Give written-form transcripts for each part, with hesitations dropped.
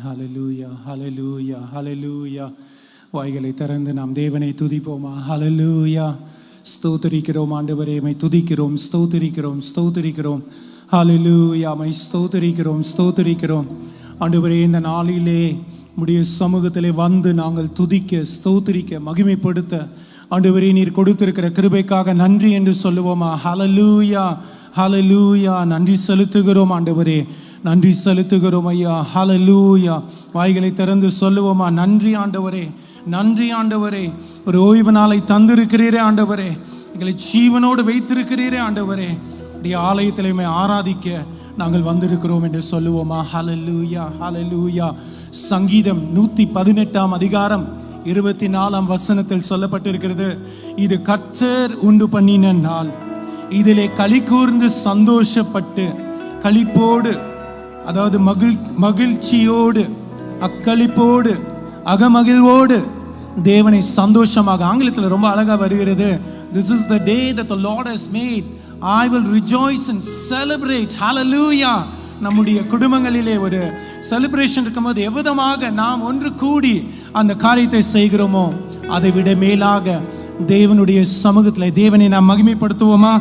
ஹல்லேலூயா, ஹல்லேலூயா, ஹல்லேலூயா. வாய்களை திறந்து நாம் தேவனை துதிப்போமா? ஹல்லேலூயா. ஸ்தோத்திரிக்கிறோம் ஆண்டவரே, மை துதிக்கிறோம், ஸ்தோத்திரிக்கிறோம், ஸ்தோத்திரிக்கிறோம். ஹல்லேலூயா, மை ஸ்தோத்திரிக்கிறோம், ஸ்தோத்திரிக்கிறோம். ஆண்டவரே, இந்த நாளிலே உம்முடைய சமூகத்திலே வந்து நாங்கள் துதிக்க, ஸ்தோத்திரிக்க, மகிமைப்படுத்த ஆண்டவரே நீர் கொடுத்திருக்கிற கிருபைக்காக நன்றி என்று சொல்லுவோமா? ஹல்லேலூயா, ஹல்லேலூயா. நன்றி செலுத்துகிறோம் ஆண்டவரே, நன்றி செலுத்துகிறோம் ஐயா. ஹல்லேலூயா. வாய்களை திறந்து சொல்லுவோமா? நன்றி ஆண்டவரே, நன்றி ஆண்டவரே. ஒரு ஓய்வு நாளை தந்திருக்கிறீரே ஆண்டவரே, எங்களை ஜீவனோடு வைத்திருக்கிறீரே ஆண்டவரே. உடைய ஆலயத்திலே ஆராதிக்க நாங்கள் வந்திருக்கிறோம் என்று சொல்லுவோமா? ஹல்லேலூயா, ஹல்லேலூயா. சங்கீதம் 118 அதிகாரம் 24 வசனத்தில் சொல்லப்பட்டிருக்கிறது, இது கர்த்தர் உண்டு பண்ணின நாள், இதிலே களி கூர்ந்து சந்தோஷப்பட்டு களிப்போடு, அதாவது மகிழ்ச்சியோடு, அக்களிப்போடு, அகமகிழ்வோடு தேவனை சந்தோஷமாக, ஆங்கிலத்தில் ரொம்ப அழகா வருகிறது, this is the day that the Lord has made, I will rejoice and celebrate. Hallelujah. நம்முடைய குடும்பங்களிலே ஒரு செலிப்ரேஷன் இருக்கும்போது எவ்விதமாக நாம் ஒன்று கூடி அந்த காரியத்தை செய்கிறோமோ அதை விட மேலாக தேவனுடைய சமூகத்தில் தேவனை நாம் மகிமைப்படுத்துவோமா?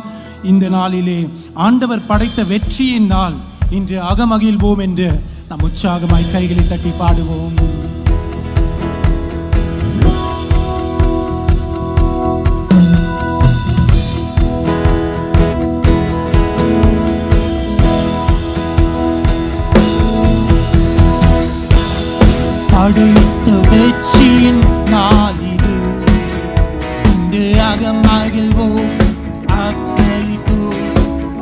இந்த நாளிலே ஆண்டவர் படைத்த வெற்றியின் நாள், இன்று அகமகிழ்வோம் என்று நாம் உற்சாகமாய் கைகளை தட்டி பாடுவோம். படைத்த வெற்றியின் நாளிது, இன்று அகமகிழ்வோம், அக்களிப்போம்,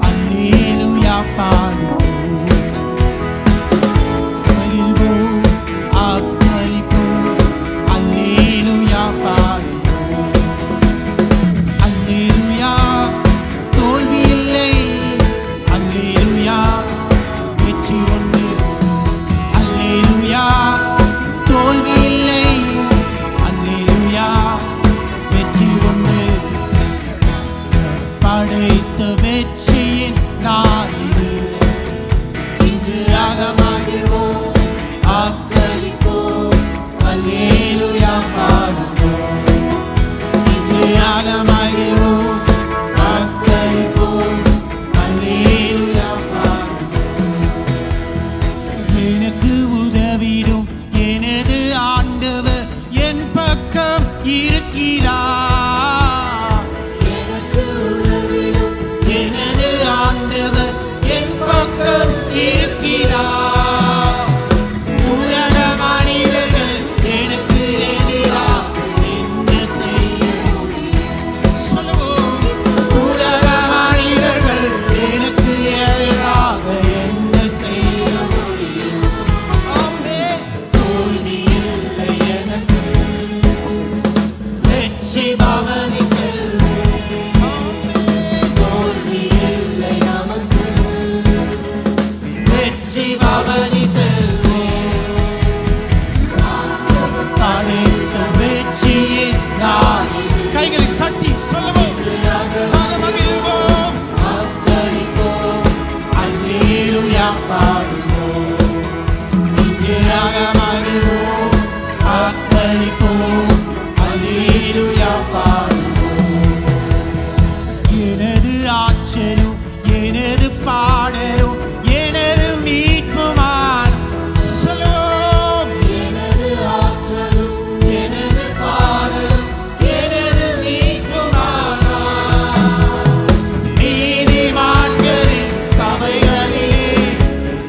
அல்லேலூயா பாடுவோம். மகிழ்வோம், அக்களிப்போம், அல்லேலூயா பாடுவோம். அல்லேலூயா, தோல்வி இல்லை, அல்லேலூயா, வெற்றி ஒன்று, அல்லேலூயா, தோல்வி இல்லை, அல்லேலூயா, வெற்றி ஒன்று. படைத்த வெற்றியின் நாளிது, இன்று அகமகிழ்வோம், அக்களிப்போம், அல்லேலூயா பாடுவோம். இன்று அகமகிழ்வோம், அக்களிப்போம், அல்லேலூயா பாடுவோம். எனக்கு உதவிடும் எனது ஆண்டவர் என் பக்கம் இருக்கிறார். எனக்கு உதவிடும் எனது ஆண்டவர் என் பக்கம் இருக்கிறார். உலக மனிதர்கள் எனக்கு எதிராக என்ன செய்ய முடியும்? சொல்லுவோம். உலக மனிதர்கள் எனக்கு எதிராக என்ன செய்ய முடியும்? ஆமென். தோல்வி இல்லை எனக்கு, வெற்றி பவனி செல்வேன். ஆமென். தோல்வி இல்லை நமக்கு, வெற்றி பவனி செல்வேன். படைத்த வெற்றியின் நாளிது, கைகளை தட்டி சொல்லுவோம். அகமகிழ்வோம், அக்களிப்போம், அல்லேலூயா பாடுவோம். இங்கே அகமகிழ்வோம், அக்களிப்போம், அல்லேலூயா பாடுவோம். எனது ஆற்றலும் எனது பாடலும் எனது மீட்புமான். சொல்லுவோம். எனது ஆற்றலும் எனது பாடலும் எனது மீட்புமான். நீதிமான்களின் சபைகளிலே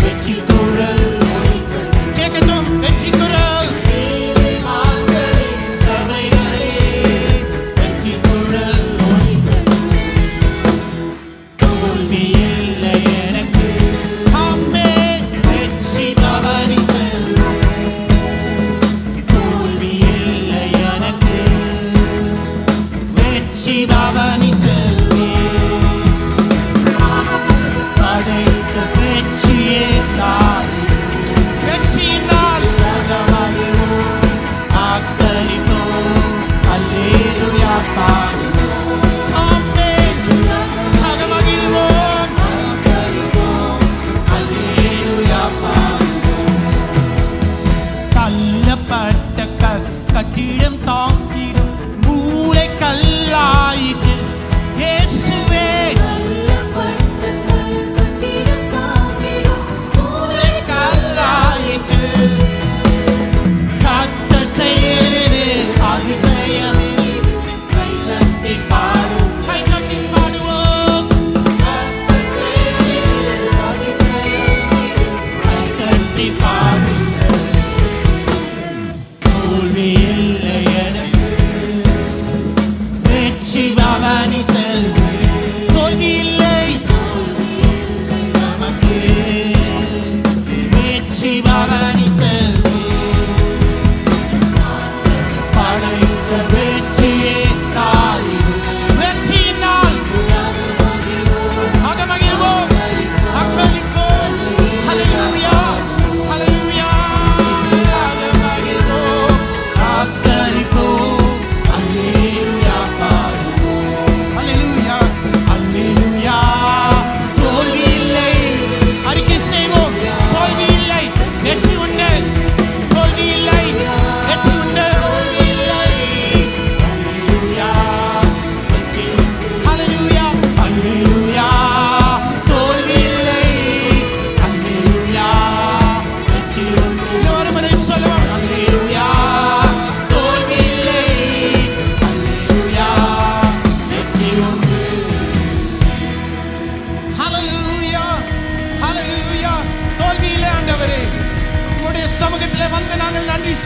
வெற்றி குரல் ஒலிக்கட்டும். கேட்கட்டும் வெற்றி குரல். நீதிமான்களின் சபைகளிலே வெற்றி குரல் ஒலிக்கட்டும். தோல்வி இல்லை எனக்கு,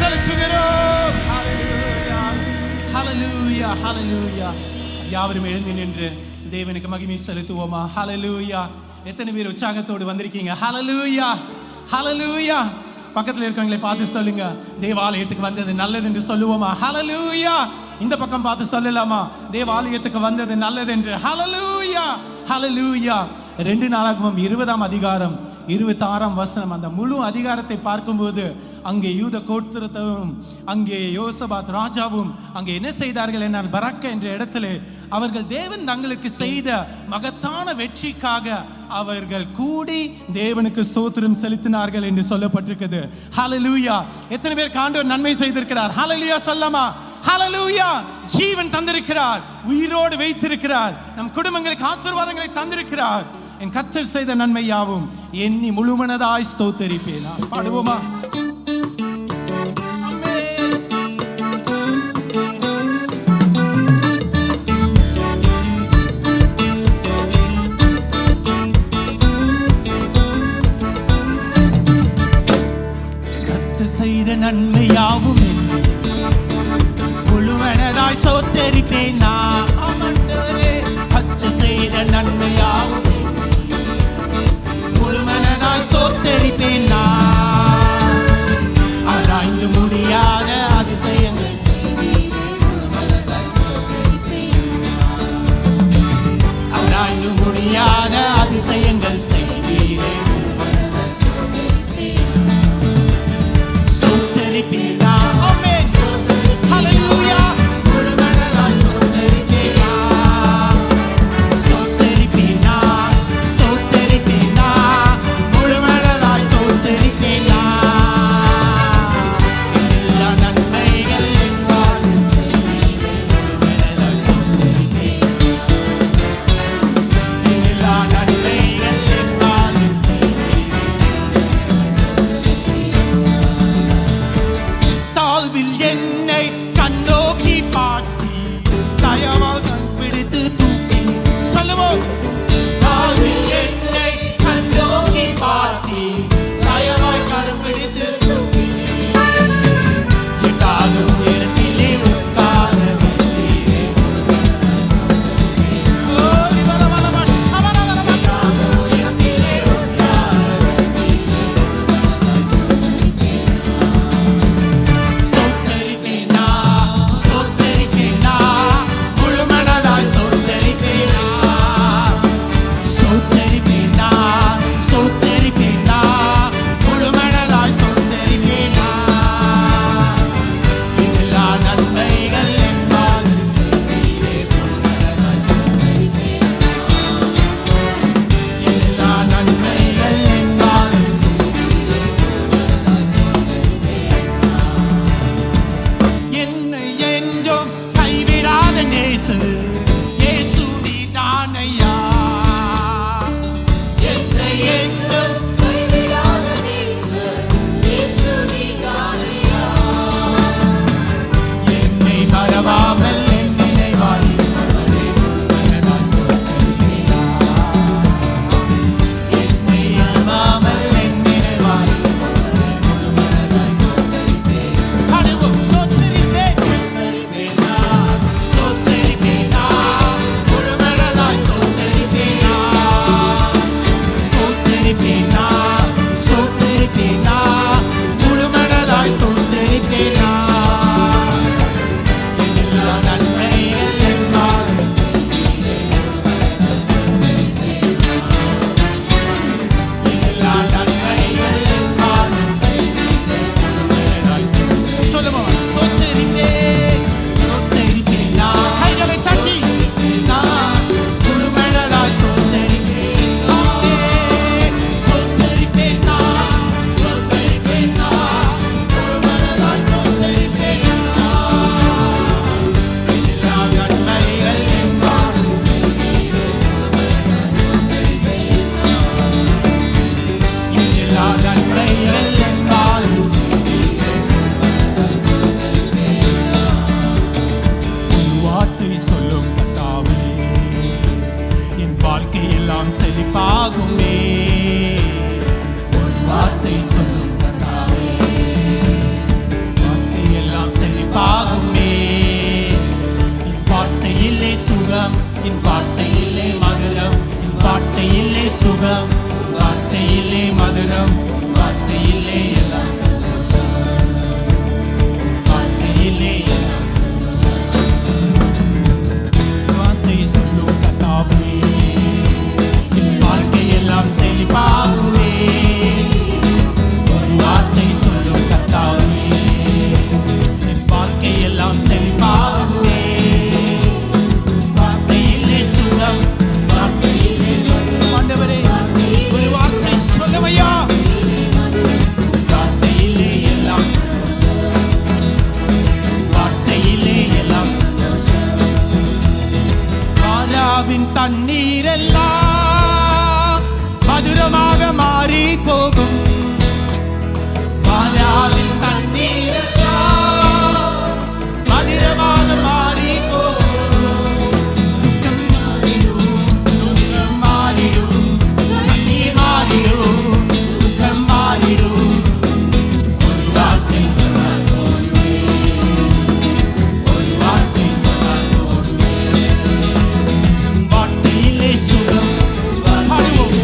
செலுத்துகிறோம். ஹalleluya, ஹalleluya. யாவரும் எழுந்து நின்று தேவனுக்கு மகிமை செலுத்துவோமா? ஹalleluya. எத்தனை பேர் உற்சாகத்தோடு வந்திருக்கீங்க? ஹalleluya, ஹalleluya. பக்கத்தில் இருக்கவங்களை பார்த்து சொல்லுங்க, தேவாலயத்துக்கு வந்தது நல்லது என்று சொல்லுவோமா? ஹalleluya. இந்த பக்கம் பார்த்து சொல்லலாமா, தேவாலயத்துக்கு வந்தது நல்லது என்று? ஹalleluya, ஹalleluya. 2 நாளாகமம் 20ஆம் அதிகாரம் 26ஆம் வசனம், அந்த முழு அதிகாரத்தை பார்க்கும்போது அங்கே யூத கோத்திரத்தவரும் அங்கே யோசபாத் ராஜாவும் அங்கே என்ன செய்தார்கள் என்றால், பரக்க என்ற இடத்துல அவர்கள் தேவன் தங்களுக்கு செய்த மகத்தான வெற்றிக்காக அவர்கள் கூடி தேவனுக்கு ஸ்தோத்திரம் செலுத்தினார்கள் என்று சொல்லப்பட்டிருக்கிறது. ஹalleluya. எத்தனை பேர் ஆண்டவர் நன்மை செய்திருக்கிறார்? ஹalleluya சொல்லமா? ஹalleluya. ஜீவன் தந்திருக்கிறார், உயிரோடு வைத்திருக்கிறார், நம் குடும்பங்களுக்கு ஆசீர்வாதங்களை தந்திருக்கிறார். என் கர்த்தர் செய்த நன்மை யாவும் எண்ணி முழுமனதாய் ஸ்தோத்தரிப்பேன். பாடுவோமா? கர்த்தர் செய்த நன்மை யாவும் முழுமனதாய் ஸ்தோத்தரிப்பேன். ஆண்டவரே, கர்த்தர் செய்த நன்மை யாவும் முழுமனதாய் ஸ்தோத்தரிப்பேன். ஆராய்ந்து முடியாத அதிசயங்கள் ஆராய்ந்து முடியாத அதிசயங்கள் செய்வீரே. ஸ்தோத்தரிப்பேன்.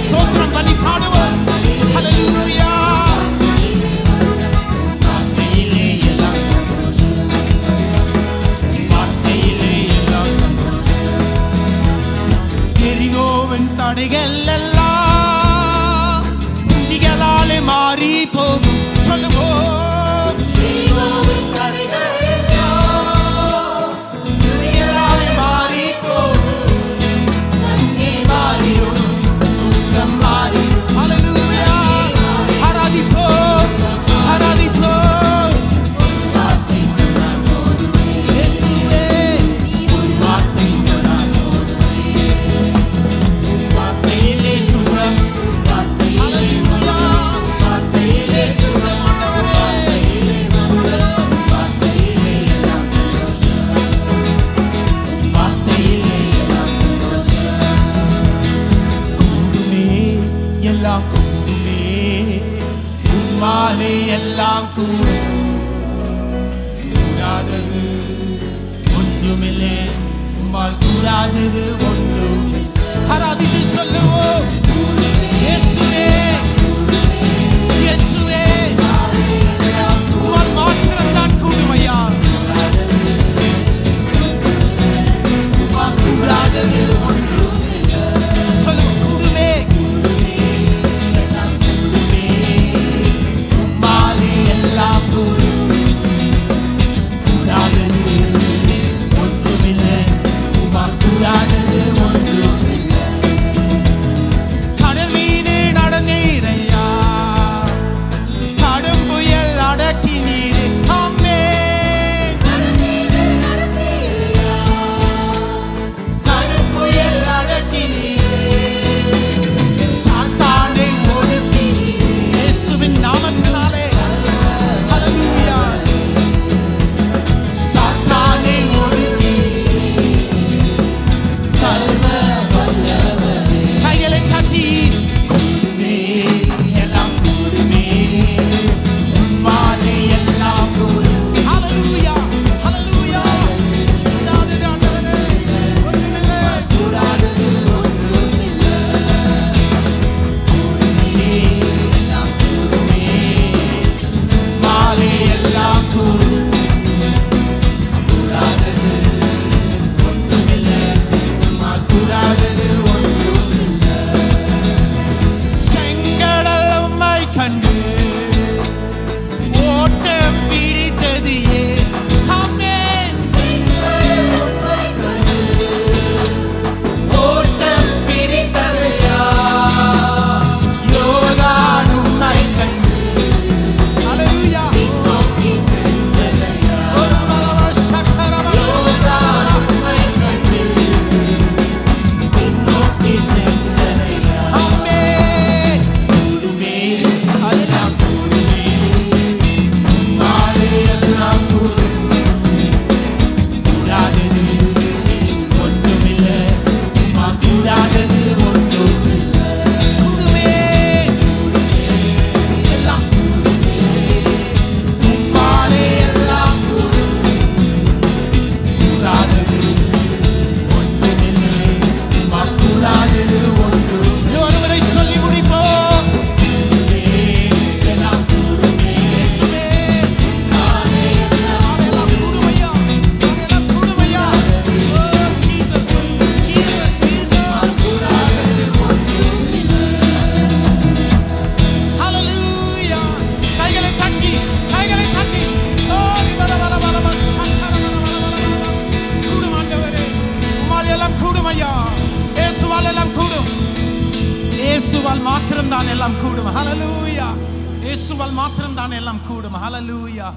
ஸ்தோத்திரம் பண்ணி பாடுவோம். ஹல்லேலூயா. வார்த்தையிலே எல்லாம் சந்தோஷம், வார்த்தையிலே எல்லாம் சந்தோஷம். எரிகோவின் தடைகள் எல்லாம் துதிகளாலே மாறி போகும். சொல்லுவோம். எரிகோவின் தடைகள் எல்லாம் துதிகளாலே மாறி போகும். நன்மை மாறிடும், துக்கம் மாறிடும். ஹல்லேலூயா. ஆராதிப்போம், ஆராதிப்போம். வார்த்தை சொன்னால் போதுமே இயேசுவே, ஒரு வார்த்தை சொன்னால் போதுமே. வார்த்தையிலே சுகம், வார்த்தையிலே மனம், வார்த்தையிலே சுகம் ஆண்டவரே. வார்த்தையிலே எல்லாம் சந்தோஷம், வார்த்தையிலே எல்லாம் சந்தோஷம். கூடுமே எல்லாம் கூடுமே, உம்மாலே எல்லாம் கூடும். கூடாதது ஒன்றுமில்லை, உம்மால் கூடாதது ஒன்றுமில்லை. ஆராதித்து சொல்லுவோம். இயேசுவே, இயேசுவே, உம்மால் மாத்திரம் தான் கூடும் ஐயா. உம்மால் கூடாதது ஒன்றுமில்லை. சொல்லுவோம். கூடுமே, கூடுமே, உம்மாலே எல்லாம் கூடும். கூடாதது ஒன்றுமில்லை, உம்மால் கூடாதது ஒன்றுமில்லை. கடல் மீது நடந்தீர் ஐயா, கடும் புயல் அடக்கினீர். ஆமென். கடும் புயல் அடக்கினீர், சாத்தானை ஒடுக்கினீர் இயேசுவின் நாமத்தினாலே. ஹல்லேலூயா. சாத்தானை ஒடுக்கினீர், சர்வ வல்லவரே. கைகளை தட்டி கூடுமே எல்லாம் கூடுமே, உம்மாலே எல்லாம் கூடும். ஹல்லேலூயா, ஹல்லேலூயா. கூடாதது ஆண்டவரே ஒன்றுமில்லை, கூடாதது ஒன்றுமில்லை. கூடுமே எல்லாம் கூடுமே, உம்மாலே எல்லாம் கூடும். கூடாதது ஒன்றுமில்லை, உம்மால் கூடாதது ஒன்றுமில்லை. செங்கடல் உம்மை கண்டு ஓட்டம் பிடித்தது ஏன்? ஆமென். ஓட்டம் பிடித்தது யார்? யோர்தான் உம்மை கண்டு. ஹல்லேலூயா. ஓலமலவ சக்கரவ. யோர்தான் உம்மை கண்டு பின்னோக்கி சென்றதையா. ஆமென். கூடுமே எல்லாம் கூடுமே, உம்மாலே எல்லாம் கூடும். கூடாதது ஒன்றுமில்லை, உம்மால் கூடாதது ஒன்றுமில்லை. கூடுமே எல்லாம் கூடுமே, உம்மாலே எல்லாம் கூடும். கூடாதது ஒன்றுமில்லை, உம்மால் கூடாதது ஒன்றுமில்லை. ஒருவரை சொல்லி முடிப்போம். கூடுமே எல்லாம் கூடுமே, இயேசுவே, நானே எல்லாம் கூடும் ஐயா, நானே எல்லாம் கூடும் ஐயா. ஓ ஜீசஸ், ஜீசஸ், ஜீசஸ். கூடாதது ஒன்றுமில்லை. ஹல்லேலூயா. கைகளை தட்டி, கைகளை தட்டி. ஓ வர வர வர வர சக்கர வர வர வர வர. கூடும் ஆண்டவரே, உம்மால் எல்லாம் கூடும் ஐயா. இயேசுவால் எல்லாம் கூடும். இயேசுவால் மாத்திரம் தான் எல்லாம் கூடும். ஹல்லேலூயா. இயேசுவால் மாத்திரம் தான் எல்லாம் கூடும். ஹல்லேலூயா,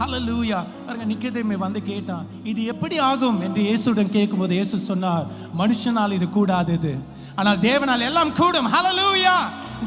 ஹல்லேலூயா. பாருங்க, நிக்கதேமே வந்து கேட்டான், இது எப்படி ஆகும் என்று இயேசுடன் கேட்கும்போது இயேசு சொன்னார், மனுஷனால் இது கூடாதது, ஆனால் தேவனால் எல்லாம் கூடும். ஹல்லேலூயா.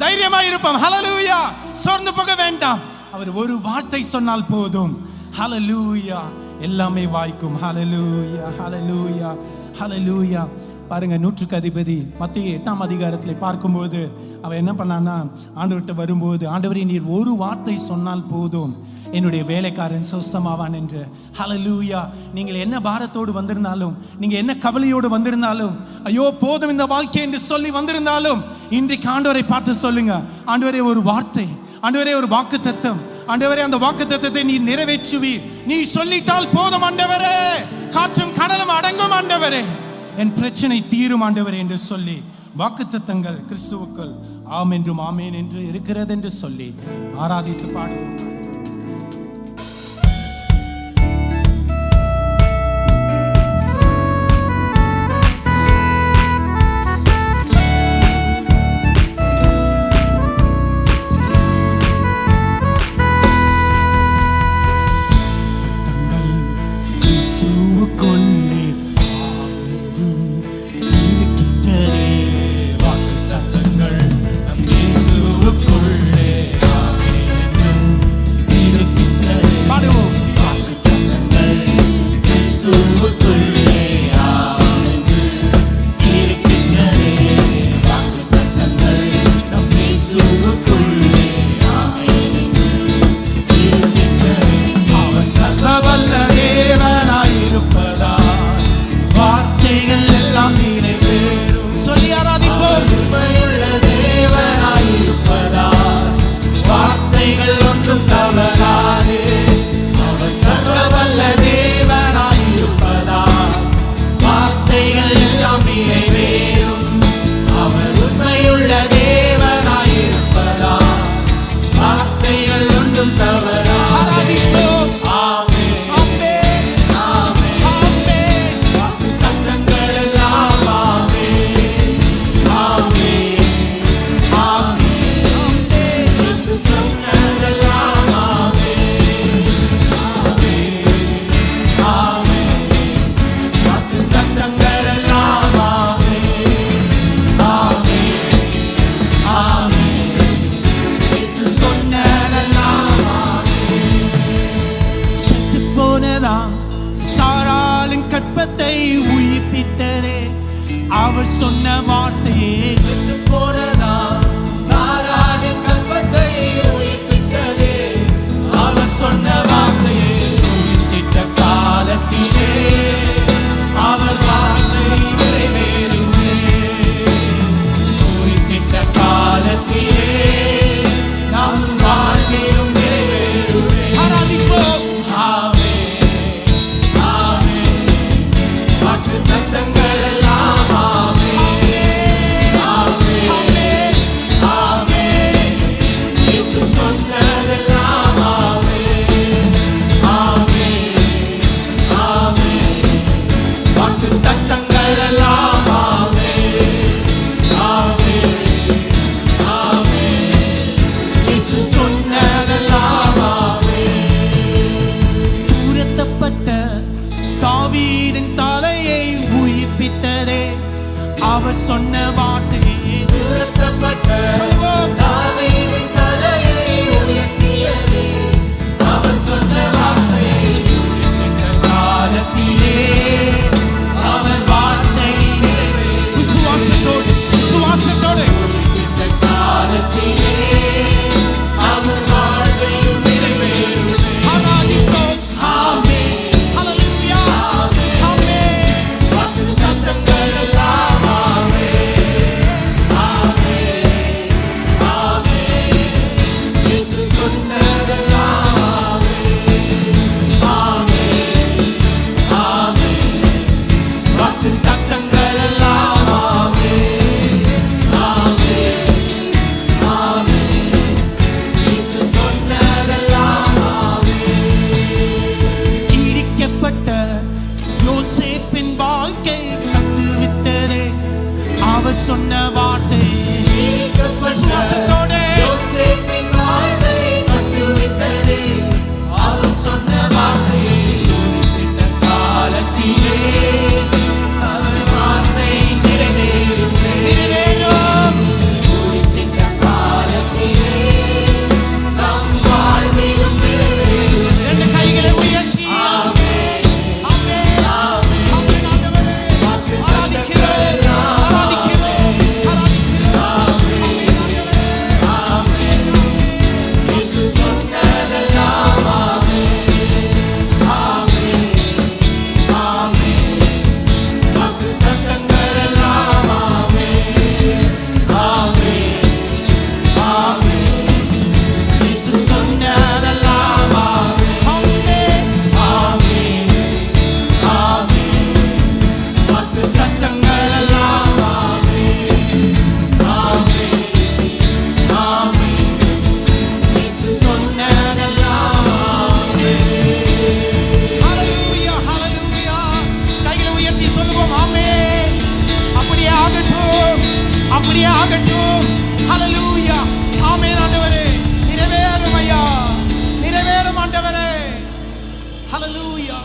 தைரியமா இருப்போம். ஹல்லேலூயா. சோர்ந்து போக வேண்டாம். அவர் ஒரு வார்த்தை சொன்னால் போதும். ஹல்லேலூயா. எல்லாமே வாய்க்கும். ஹல்லேலூயா, ஹல்லேலூயா, ஹல்லேலூயா. பாருங்க, நூற்றுக்கு அதிபதி மத்திய 8ஆம் அதிகாரத்தில் பார்க்கும்போது அவன் என்ன பண்ணான்னா, ஆண்டவர்கிட்ட வரும்போது, ஆண்டவரே நீர் ஒரு வார்த்தை சொன்னால் போதும், என்னுடைய வேலைக்காரன் சொஸ்தமாவான் என்று. ஹல்லேலூயா. நீங்கள் என்ன பாரத்தோடு வந்திருந்தாலும், நீங்க என்ன கவலையோடு வந்திருந்தாலும், ஐயோ போதும் இந்த வாழ்க்கை என்று சொல்லி வந்திருந்தாலும், இன்றைக்கு ஆண்டவரை பார்த்து சொல்லுங்க, ஆண்டவரே ஒரு வார்த்தை, ஆண்டவரே ஒரு வாக்குத்தத்தம், ஆண்டவரே அந்த வாக்குத்தத்தத்தை நீ நிறைவேற்றுவீர். நீ சொல்லிட்டால் போதும் ஆண்டவரே, காற்றும் கடலும் அடங்கும் ஆண்டவரே, என் பிரச்சனை தீரும் ஆண்டவரே என்று சொல்லி வாக்குத்தத்தங்கள் கிறிஸ்துவுக்குள் ஆம் என்றும் ஆமேன் என்று இருக்கிறது என்று சொல்லி ஆராதித்து பாடுவோம். ஆமென் ஆண்டவரே, நிறைவேறும் ஐயா, நிறைவேறும் ஆண்டவரே. ஹல்லேலூயா.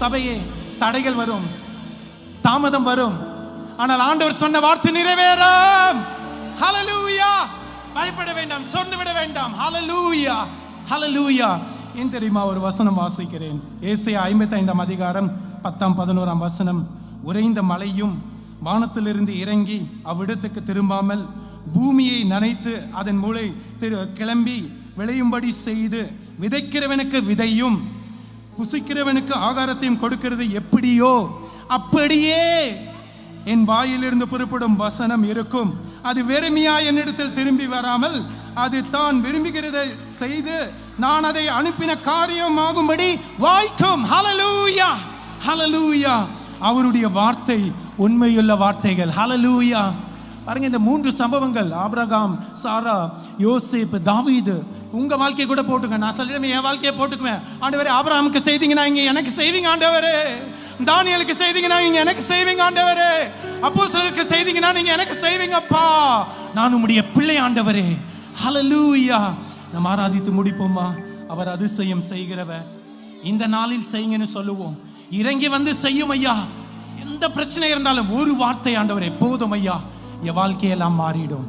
சபையே, தடைகள் வரும், தாமதம் வரும், ஆனால் ஆண்டவர் சொன்ன வார்த்தை நிறைவேறும். ஹல்லேலூயா. பயப்பட வேண்டாம், சொந்து விட வேண்டாம். ஹல்லேலூயா, ஹல்லேலூயா. ஏன் தெரியுமா? ஒரு வசனம் வாசிக்கிறேன். ஏசாயா 55 அதிகாரம் 10 11 வசனம். உறைந்த மழையும் வானத்திலிருந்து இறங்கி அவ்விடத்துக்கு திரும்பாமல் பூமியை நனைத்து அதன் மூளை கிளம்பி விளையும்படி செய்து விதைக்கிறவனுக்கு விதையும் புசிக்கிறவனுக்கு ஆகாரத்தையும் கொடுக்கிறது எப்படியோ அப்படியே என் வாயிலிருந்து புறப்படும் வசனம் இருக்கும். அது வெறுமையா என்னிடத்தில் திரும்பி வராமல் அது தான் விரும்புகிறதை செய்து நான் அதை அனுப்பின காரியம் ஆகும்படி வாய்க்கும். ஹல்லேலூயா, ஹல்லேலூயா. அவருடைய வார்த்தை உண்மையுள்ள வார்த்தைகள். ஹல்லேலூயா. பாருங்க, இந்த 3 சம்பவங்கள், ஆபிரகாம், சாரா, யோசேப்பு, தாவீது, உங்க வாழ்க்கையை கூட போட்டுங்க. நான் சொல்லிடுவேன், என் வாழ்க்கையை போட்டுக்குவேன். ஆண்டவரே, ஆபிரகாமுக்கு செய்தீங்கன்னா இங்க எனக்கு செய்வீங்க ஆண்டவரே. தானியேலுக்கு செய்தீங்கன்னா நீங்க எனக்கு செய்வீங்க ஆண்டவரே. அப்போஸ்தலருக்கு செய்தீங்கன்னா நீங்க எனக்கு செய்வீங்கப்பா. நான் உம்முடைய பிள்ளை ஆண்டவரே. ஹல்லேலூயா. நம்ம ஆராதித்து முடிப்போமா? அவர் அதிசயம் செய்கிறவர். இந்த நாளில் செய்யுங்கன்னு சொல்லுவோம். இறங்கி வந்து செய்யும் ஐயா. எந்த பிரச்சனை இருந்தாலும் ஒரு வார்த்தை ஆண்டவரே போதும் ஐயா, என் வாழ்க்கையெல்லாம் மாறிடும்.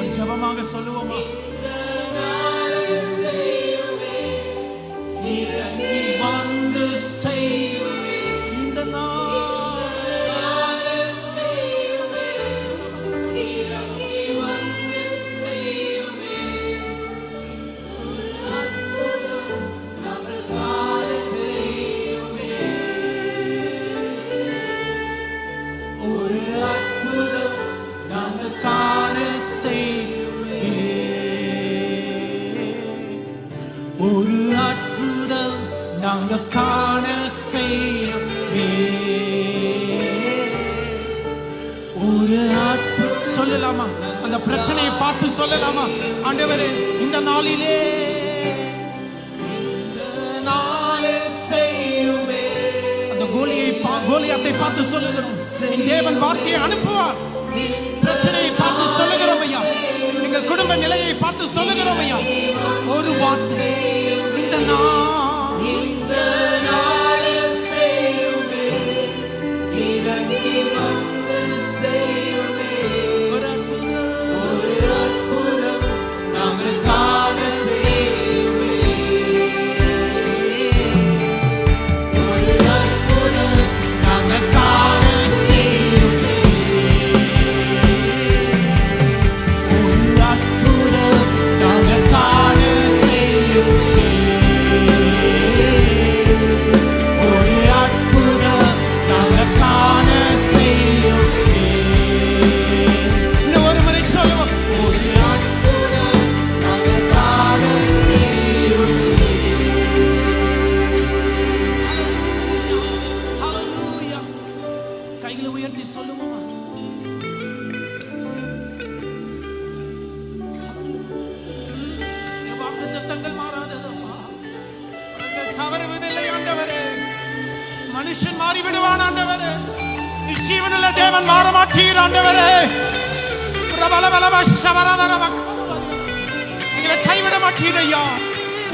ஒரு ஜெபமாக சொல்லுவோமா? இறங்கி வந்து செய்யுமே இந்த நாள், இறங்கி வந்து செய்யுமே நாங்கள் காண செய்யுமே ஒரு அற்புதம் நாங்கள் காண செய்யுமே ஒரு அற்புதம் நாங்கள் காண செய்யுமே ஒரு அற்புதம். சொல்லலாமா? அந்த பிரச்சனையை பார்த்து சொல்லலாமா? ஆண்டவரே இந்த நாளிலே செய்யுமே. அந்த கோலியாத்தை பார்த்து சொல்லுகிறோம், என் தேவன் வார்த்தையை அனுப்புவார். பிரச்சனையை பார்த்து சொல்லுகிறோம் ஐயா, எங்கள் குடும்ப நிலையை பார்த்து சொல்லுகிறோம் ஐயா. ஒரு வார்த்தை இந்த நாளில் செய்யுமே, இறங்கி வந்து செய்யுமே ஒரு அற்புதம் நாங்கள் காண செய்யுமே ஒரு அற்புதம் நாங்கள் காண செய்யுமே ஒரு அற்புதம் நாங்கள் காண செய்யுமே ஒரு அற்புதம் நாங்கள் காண செய்யுமே. இன்னும் ஒரு முறை சொல்லுவோம், ஒரு அற்புதம் நாங்கள் காண செய்யுமே. ஹல்லேலூயா. கைகளை உயர்த்தி சொல்லுவோமா? வாக்குத்தத்தங்கள் மாறாததப்பா, தவறுவதில்லை ஆண்டவரே. மனுஷன் மாறிவிடுவான் ஆண்டவரே, ஜீவனுள்ள தேவன் மாற மாட்டீர் ஆண்டவரே. எங்களை கைவிட மாட்டீர் ஐயா,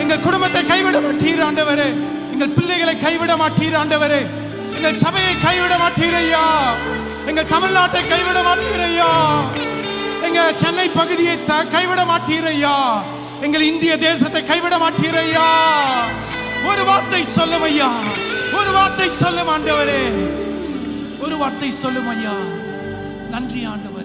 எங்கள் குடும்பத்தை கைவிட மாட்டீர் ஆண்டவரே, எங்கள் பிள்ளைகளை கைவிட மாட்டீர் ஆண்டவரே, எங்கள் சபையை கைவிட மாட்டீர் ஐயா, எங்கள் தமிழ்நாட்டை கைவிட மாட்டீர் ஐயா, எங்க சென்னை பகுதியை கைவிட மாட்டீர் ஐயா, எங்கள் இந்திய தேசத்தை கைவிட மாட்டீர் ஐயா. ஒரு வார்த்தை சொல்லும் ஐயா, ஒரு வார்த்தை சொல்லும் ஆண்டவரே, ஒரு வார்த்தை சொல்லும் ஐயா. நன்றி ஆண்டவரே.